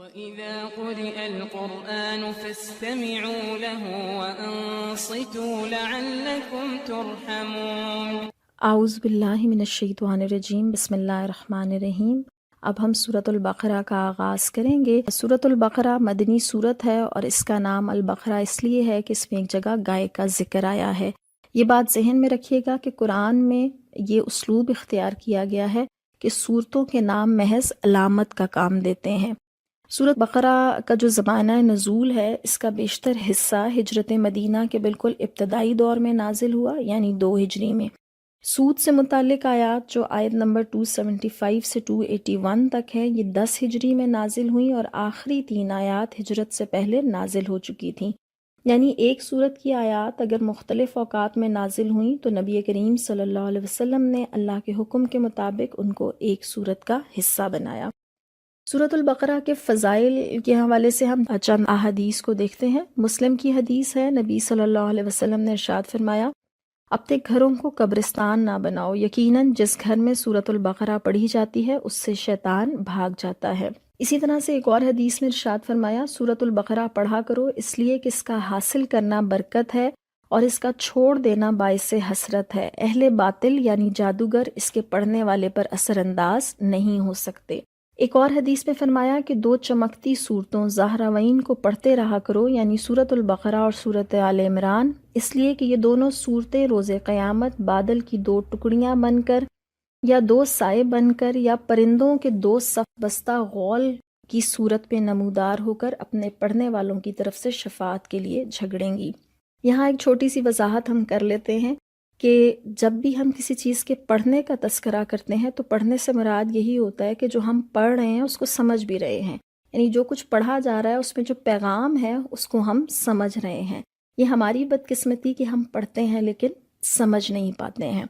وَإِذَا قُرِئَ الْقُرْآنُ فَاسْتَمِعُوا لَهُ وَأَنصِتُوا لَعَلَّكُمْ تُرْحَمُونَ۔ اعوذ باللہ من الشیطان الرجیم، بسم اللہ الرحمن الرحیم۔ اب ہم سورۃ البقرہ کا آغاز کریں گے۔ سورۃ البقرہ مدنی سورت ہے اور اس کا نام البقرہ اس لیے ہے کہ اس میں ایک جگہ گائے کا ذکر آیا ہے۔ یہ بات ذہن میں رکھیے گا کہ قرآن میں یہ اسلوب اختیار کیا گیا ہے کہ سورتوں کے نام محض علامت کا کام دیتے ہیں۔ سورۃ بقرہ کا جو زمانہ نزول ہے، اس کا بیشتر حصہ ہجرت مدینہ کے بالکل ابتدائی دور میں نازل ہوا، یعنی 2 ہجری میں۔ سود سے متعلق آیات جو آیت نمبر 275 سے 281 تک ہے، یہ 10 ہجری میں نازل ہوئیں اور آخری 3 آیات ہجرت سے پہلے نازل ہو چکی تھیں۔ یعنی ایک سورت کی آیات اگر مختلف اوقات میں نازل ہوئیں تو نبی کریم صلی اللہ علیہ وسلم نے اللہ کے حکم کے مطابق ان کو ایک سورت کا حصہ بنایا۔ سورۃ البقرہ کے فضائل کے حوالے سے ہم چند احادیث کو دیکھتے ہیں۔ مسلم کی حدیث ہے، نبی صلی اللہ علیہ وسلم نے ارشاد فرمایا، اپنے گھروں کو قبرستان نہ بناؤ، یقیناً جس گھر میں سورۃ البقرہ پڑھی جاتی ہے اس سے شیطان بھاگ جاتا ہے۔ اسی طرح سے ایک اور حدیث میں ارشاد فرمایا، سورۃ البقرہ پڑھا کرو اس لیے کہ اس کا حاصل کرنا برکت ہے اور اس کا چھوڑ دینا باعث حسرت ہے۔ اہل باطل یعنی جادوگر اس کے پڑھنے والے پر اثر انداز نہیں ہو سکتے۔ ایک اور حدیث میں فرمایا کہ 2 چمکتی صورتوں زہراوین کو پڑھتے رہا کرو، یعنی سورۃ البقرہ اور سورۃ آل عمران، اس لیے کہ یہ دونوں صورتیں روز قیامت بادل کی 2 ٹکڑیاں بن کر یا 2 سائے بن کر یا پرندوں کے 2 صف بستہ غول کی صورت میں نمودار ہو کر اپنے پڑھنے والوں کی طرف سے شفاعت کے لیے جھگڑیں گی۔ یہاں ایک چھوٹی سی وضاحت ہم کر لیتے ہیں کہ جب بھی ہم کسی چیز کے پڑھنے کا تذکرہ کرتے ہیں تو پڑھنے سے مراد یہی ہوتا ہے کہ جو ہم پڑھ رہے ہیں اس کو سمجھ بھی رہے ہیں، یعنی جو کچھ پڑھا جا رہا ہے اس میں جو پیغام ہے اس کو ہم سمجھ رہے ہیں۔ یہ ہماری بدقسمتی کہ ہم پڑھتے ہیں لیکن سمجھ نہیں پاتے ہیں۔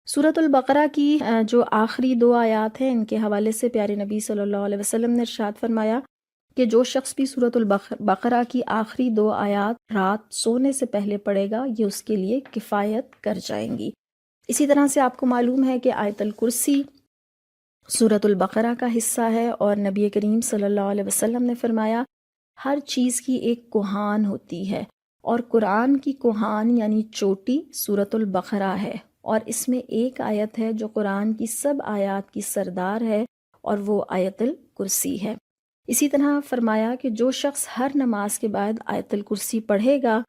سورۃ البقرہ کی جو آخری 2 آیات ہیں، ان کے حوالے سے پیارے نبی صلی اللہ علیہ وسلم نے ارشاد فرمایا کہ جو شخص بھی سورۃ البقرہ کی آخری 2 آیات رات سونے سے پہلے پڑھے گا، یہ اس کے لیے کفایت کر جائیں گی۔ اسی طرح سے آپ کو معلوم ہے کہ آیت الکرسی سورۃ البقرہ کا حصہ ہے اور نبی کریم صلی اللہ علیہ وسلم نے فرمایا، ہر چیز کی ایک کوہان ہوتی ہے اور قرآن کی کوہان یعنی چوٹی سورۃ البقرہ ہے، اور اس میں ایک آیت ہے جو قرآن کی سب آیات کی سردار ہے اور وہ آیت الکرسی ہے۔ اسی طرح فرمایا کہ جو شخص ہر نماز کے بعد آیت الکرسی پڑھے گا،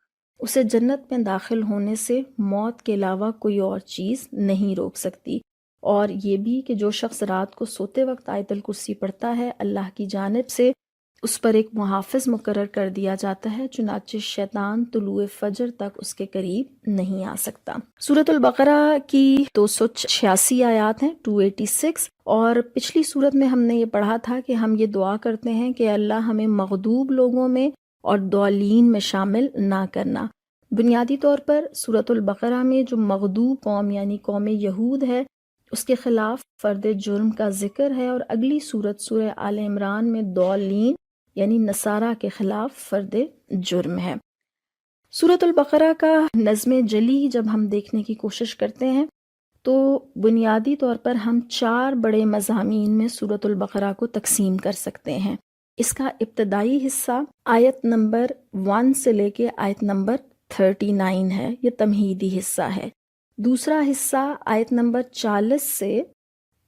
اسے جنت میں داخل ہونے سے موت کے علاوہ کوئی اور چیز نہیں روک سکتی۔ اور یہ بھی کہ جو شخص رات کو سوتے وقت آیت الکرسی پڑھتا ہے، اللہ کی جانب سے اس پر ایک محافظ مقرر کر دیا جاتا ہے، چنانچہ شیطان طلوع فجر تک اس کے قریب نہیں آ سکتا۔ سورۃ البقرہ کی 286 آیات ہیں، 286، اور پچھلی سورت میں ہم نے یہ پڑھا تھا کہ ہم یہ دعا کرتے ہیں کہ اللہ ہمیں مغضوب لوگوں میں اور ضالین میں شامل نہ کرنا۔ بنیادی طور پر سورۃ البقرہ میں جو مغضوب قوم یعنی قوم یہود ہے، اس کے خلاف فرد جرم کا ذکر ہے، اور اگلی سورت سورہ آل عمران میں ضالین یعنی نصارہ کے خلاف فرد جرم ہے۔ سورۃ البقرہ کا نظم جلی جب ہم دیکھنے کی کوشش کرتے ہیں تو بنیادی طور پر ہم 4 بڑے مضامین میں سورۃ البقرہ کو تقسیم کر سکتے ہیں۔ اس کا ابتدائی حصہ آیت نمبر 1 سے لے کے آیت نمبر 39 ہے، یہ تمہیدی حصہ ہے۔ دوسرا حصہ آیت نمبر 40 سے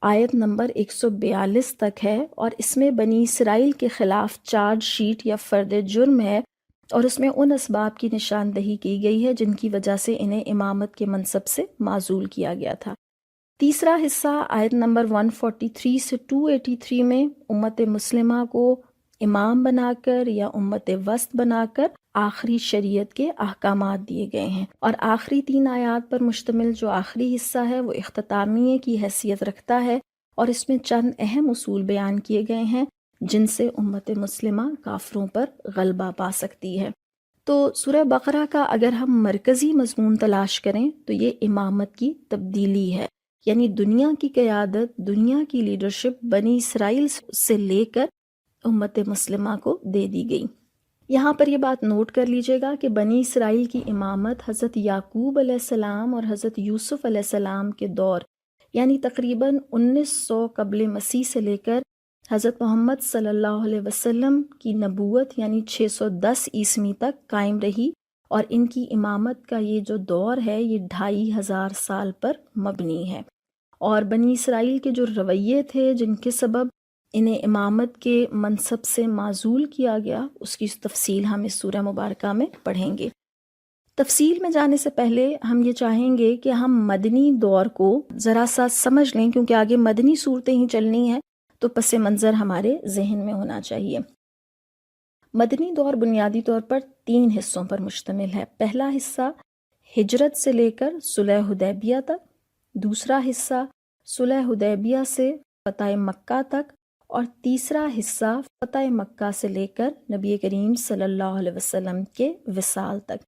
آیت نمبر 142 تک ہے، اور اس میں بنی اسرائیل کے خلاف چارج شیٹ یا فرد جرم ہے، اور اس میں ان اسباب کی نشاندہی کی گئی ہے جن کی وجہ سے انہیں امامت کے منصب سے معزول کیا گیا تھا۔ تیسرا حصہ آیت نمبر 143 سے 283 میں امت مسلمہ کو امام بنا کر یا امت وسط بنا کر آخری شریعت کے احکامات دیے گئے ہیں، اور آخری 3 آیات پر مشتمل جو آخری حصہ ہے وہ اختتامیہ کی حیثیت رکھتا ہے، اور اس میں چند اہم اصول بیان کیے گئے ہیں جن سے امت مسلمہ کافروں پر غلبہ پا سکتی ہے۔ تو سورہ بقرہ کا اگر ہم مرکزی مضمون تلاش کریں تو یہ امامت کی تبدیلی ہے، یعنی دنیا کی قیادت، دنیا کی لیڈرشپ بنی اسرائیل سے لے کر امت مسلمہ کو دے دی گئی۔ یہاں پر یہ بات نوٹ کر لیجئے گا کہ بنی اسرائیل کی امامت حضرت یعقوب علیہ السلام اور حضرت یوسف علیہ السلام کے دور، یعنی تقریباً 1900 قبل مسیح سے لے کر حضرت محمد صلی اللہ علیہ وسلم کی نبوت یعنی 610 عیسوی تک قائم رہی، اور ان کی امامت کا یہ جو دور ہے یہ 2500 سال پر مبنی ہے۔ اور بنی اسرائیل کے جو رویے تھے جن کے سبب انہیں امامت کے منصب سے معزول کیا گیا، اس کی تفصیل ہم اس سورہ مبارکہ میں پڑھیں گے۔ تفصیل میں جانے سے پہلے ہم یہ چاہیں گے کہ ہم مدنی دور کو ذرا سا سمجھ لیں، کیونکہ آگے مدنی صورتیں ہی چلنی ہیں تو پس منظر ہمارے ذہن میں ہونا چاہیے۔ مدنی دور بنیادی طور پر 3 حصوں پر مشتمل ہے۔ پہلا حصہ ہجرت سے لے کر صلح حدیبیہ تک، دوسرا حصہ صلح حدیبیہ سے فتح مکہ تک، اور تیسرا حصہ فتح مکہ سے لے کر نبی کریم صلی اللہ علیہ وسلم کے وصال تک۔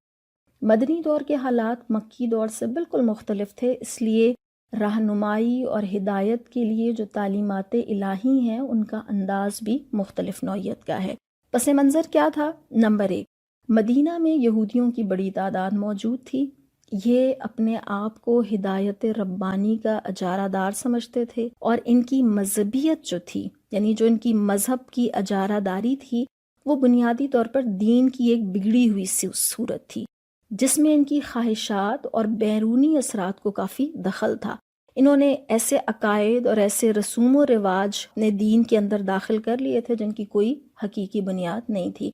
مدنی دور کے حالات مکی دور سے بالکل مختلف تھے، اس لیے رہنمائی اور ہدایت کے لیے جو تعلیمات الہی ہیں ان کا انداز بھی مختلف نوعیت کا ہے۔ پس منظر کیا تھا؟ نمبر 1، مدینہ میں یہودیوں کی بڑی تعداد موجود تھی۔ یہ اپنے آپ کو ہدایت ربانی کا اجارہ دار سمجھتے تھے، اور ان کی مذہبیت جو تھی، یعنی جو ان کی مذہب کی اجارہ داری تھی، وہ بنیادی طور پر دین کی ایک بگڑی ہوئی صورت تھی، جس میں ان کی خواہشات اور بیرونی اثرات کو کافی دخل تھا۔ انہوں نے ایسے عقائد اور ایسے رسوم و رواج اپنے دین کے اندر داخل کر لیے تھے جن کی کوئی حقیقی بنیاد نہیں تھی۔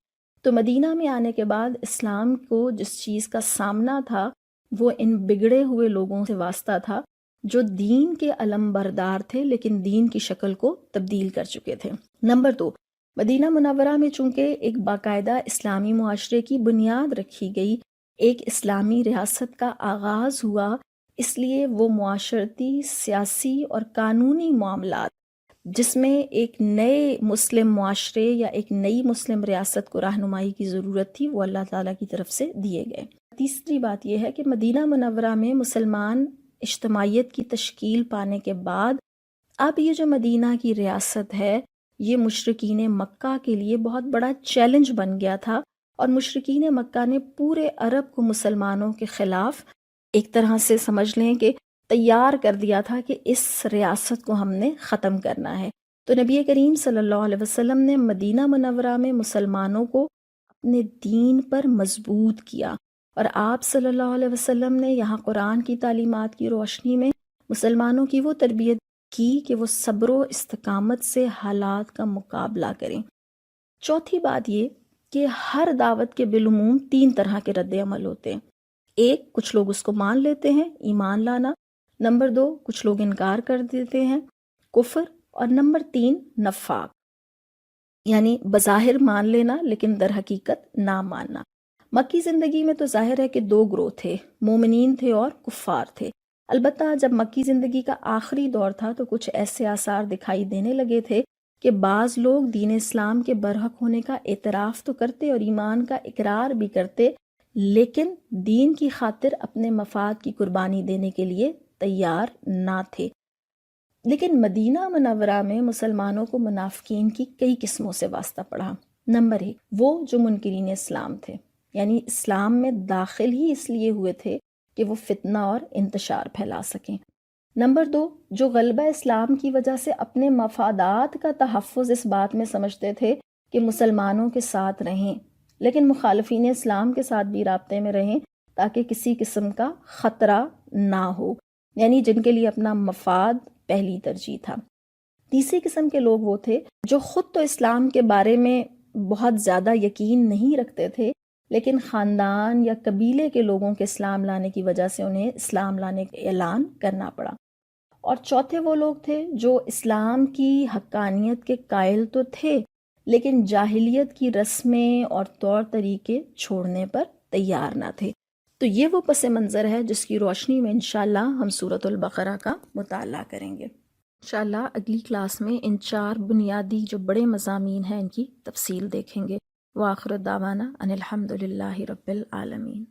تو مدینہ میں آنے کے بعد اسلام کو جس چیز کا سامنا تھا وہ ان بگڑے ہوئے لوگوں سے واسطہ تھا جو دین کے علم بردار تھے لیکن دین کی شکل کو تبدیل کر چکے تھے۔ نمبر 2، مدینہ منورہ میں چونکہ ایک باقاعدہ اسلامی معاشرے کی بنیاد رکھی گئی، ایک اسلامی ریاست کا آغاز ہوا، اس لیے وہ معاشرتی، سیاسی اور قانونی معاملات جس میں ایک نئے مسلم معاشرے یا ایک نئی مسلم ریاست کو رہنمائی کی ضرورت تھی، وہ اللہ تعالیٰ کی طرف سے دیے گئے۔ تیسری بات یہ ہے کہ مدینہ منورہ میں مسلمان اجتماعیت کی تشکیل پانے کے بعد اب یہ جو مدینہ کی ریاست ہے یہ مشرکین مکہ کے لیے بہت بڑا چیلنج بن گیا تھا، اور مشرکین مکہ نے پورے عرب کو مسلمانوں کے خلاف ایک طرح سے سمجھ لیں کہ تیار کر دیا تھا کہ اس ریاست کو ہم نے ختم کرنا ہے۔ تو نبی کریم صلی اللہ علیہ وسلم نے مدینہ منورہ میں مسلمانوں کو اپنے دین پر مضبوط کیا، اور آپ صلی اللہ علیہ وسلم نے یہاں قرآن کی تعلیمات کی روشنی میں مسلمانوں کی وہ تربیت کی کہ وہ صبر و استقامت سے حالات کا مقابلہ کریں۔ چوتھی بات یہ کہ ہر دعوت کے بالعموم 3 طرح کے رد عمل ہوتے ہیں۔ 1، کچھ لوگ اس کو مان لیتے ہیں، ایمان لانا۔ نمبر 2، کچھ لوگ انکار کر دیتے ہیں، کفر۔ اور نمبر 3، نفاق، یعنی بظاہر مان لینا لیکن در حقیقت نہ ماننا۔ مکی زندگی میں تو ظاہر ہے کہ 2 گروہ تھے، مومنین تھے اور کفار تھے۔ البتہ جب مکی زندگی کا آخری دور تھا تو کچھ ایسے آثار دکھائی دینے لگے تھے کہ بعض لوگ دین اسلام کے برحق ہونے کا اعتراف تو کرتے اور ایمان کا اقرار بھی کرتے، لیکن دین کی خاطر اپنے مفاد کی قربانی دینے کے لیے تیار نہ تھے۔ لیکن مدینہ منورہ میں مسلمانوں کو منافقین کی کئی قسموں سے واسطہ پڑا۔ نمبر 1، وہ جو منکرین اسلام تھے، یعنی اسلام میں داخل ہی اس لیے ہوئے تھے کہ وہ فتنہ اور انتشار پھیلا سکیں۔ نمبر 2، جو غلبہ اسلام کی وجہ سے اپنے مفادات کا تحفظ اس بات میں سمجھتے تھے کہ مسلمانوں کے ساتھ رہیں، لیکن مخالفین اسلام کے ساتھ بھی رابطے میں رہیں تاکہ کسی قسم کا خطرہ نہ ہو، یعنی جن کے لیے اپنا مفاد پہلی ترجیح تھا۔ تیسری قسم کے لوگ وہ تھے جو خود تو اسلام کے بارے میں بہت زیادہ یقین نہیں رکھتے تھے، لیکن خاندان یا قبیلے کے لوگوں کے اسلام لانے کی وجہ سے انہیں اسلام لانے کا اعلان کرنا پڑا۔ اور چوتھے وہ لوگ تھے جو اسلام کی حقانیت کے قائل تو تھے لیکن جاہلیت کی رسمیں اور طور طریقے چھوڑنے پر تیار نہ تھے۔ تو یہ وہ پس منظر ہے جس کی روشنی میں انشاءاللہ ہم سورۃ البقرہ کا مطالعہ کریں گے۔ انشاءاللہ اگلی کلاس میں ان 4 بنیادی جو بڑے مضامین ہیں ان کی تفصیل دیکھیں گے۔ وآخر دعوانا ان الحمد للہ رب العالمین۔